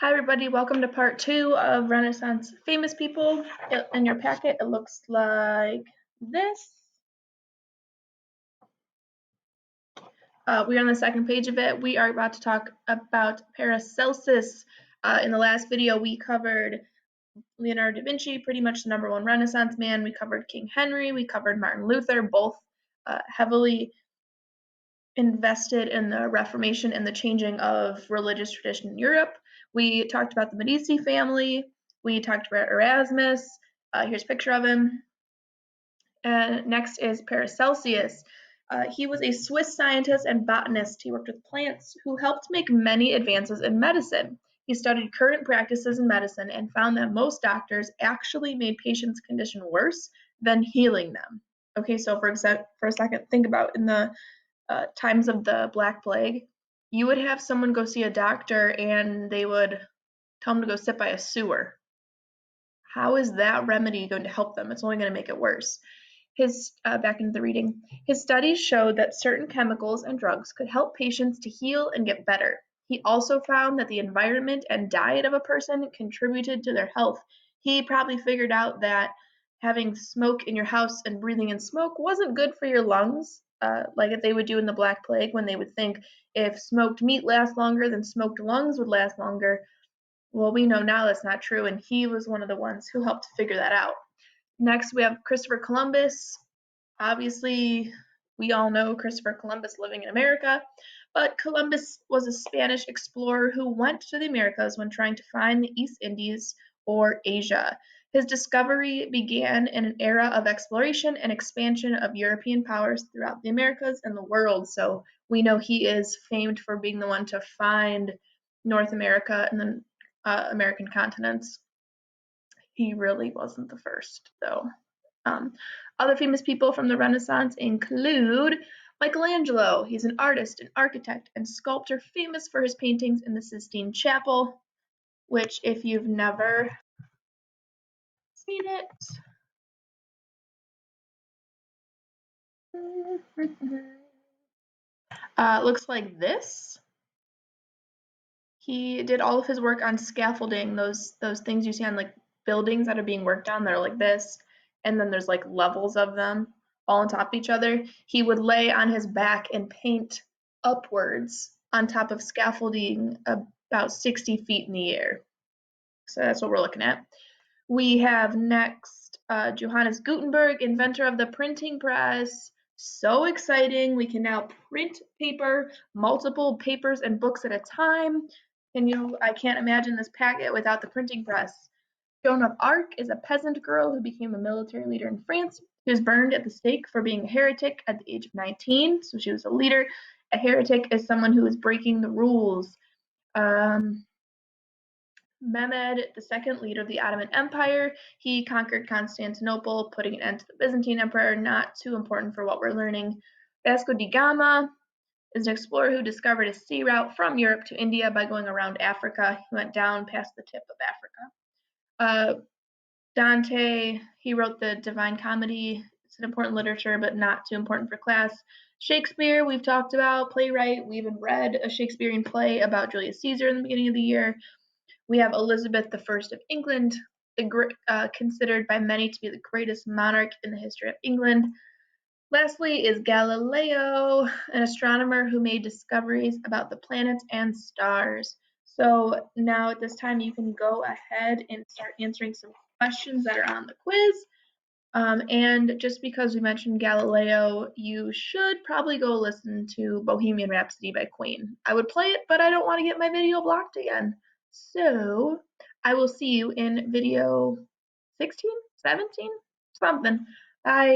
Hi, everybody. Welcome to part 2 of Renaissance famous people. In your packet, it looks like this. We're on the second page of it. We are about to talk about Paracelsus. In the last video, we covered Leonardo da Vinci, pretty much the #1 Renaissance man. We covered King Henry. We covered Martin Luther, both heavily invested in the Reformation and the changing of religious tradition in Europe. We talked about the Medici family. We talked about Erasmus. Here's a picture of him. And next is Paracelsus. He was a Swiss scientist and botanist. He worked with plants who helped make many advances in medicine. He studied current practices in medicine and found that most doctors actually made patients' condition worse than healing them. Okay, so for a second, think about in the times of the Black Plague, you would have someone go see a doctor and they would tell them to go sit by a sewer. How is that remedy going to help them? It's only going to make it worse. Back into the reading, his studies showed that certain chemicals and drugs could help patients to heal and get better. He also found that the environment and diet of a person contributed to their health. He probably figured out that having smoke in your house and breathing in smoke wasn't good for your lungs, like if they would do in the Black Plague, when they would think if smoked meat lasts longer, then smoked lungs would last longer. Well, we know now that's not true, and he was one of the ones who helped figure that out. Next, we have Christopher Columbus. Obviously, we all know Christopher Columbus living in America, but Columbus was a Spanish explorer who went to the Americas when trying to find the East Indies or Asia. His discovery began in an era of exploration and expansion of European powers throughout the Americas and the world. So we know he is famed for being the one to find North America and the American continents. He really wasn't the first, though. Other famous people from the Renaissance include Michelangelo. He's an artist, an architect, and sculptor famous for his paintings in the Sistine Chapel, which, if you've never seen it, looks like this. He did all of his work on scaffolding, those things you see on like buildings that are being worked on that are like this, and then there's like levels of them all on top of each other. He would lay on his back and paint upwards on top of scaffolding about 60 feet in the air. So that's what we're looking at. We have next Johannes Gutenberg, inventor of the printing press. So exciting. We can now print paper, multiple papers and books at a time. And I can't imagine this packet without the printing press. Joan of Arc is a peasant girl who became a military leader in France. She was burned at the stake for being a heretic at the age of 19, so she was a leader. A heretic is someone who is breaking the rules. Mehmed II, leader of the Ottoman Empire, he conquered Constantinople, putting an end to the Byzantine Empire. Not too important for what we're learning. Vasco da Gama is an explorer who discovered a sea route from Europe to India by going around Africa. He went down past the tip of Africa. Dante, he wrote the Divine Comedy. It's an important literature, but not too important for class. Shakespeare, we've talked about, playwright. We even read a Shakespearean play about Julius Caesar in the beginning of the year. We have Elizabeth I of England, considered by many to be the greatest monarch in the history of England. Lastly is Galileo, an astronomer who made discoveries about the planets and stars. So now at this time you can go ahead and start answering some questions that are on the quiz. And just because we mentioned Galileo, you should probably go listen to Bohemian Rhapsody by Queen. I would play it, but I don't want to get my video blocked again. So I will see you in video 16, 17, something. Bye.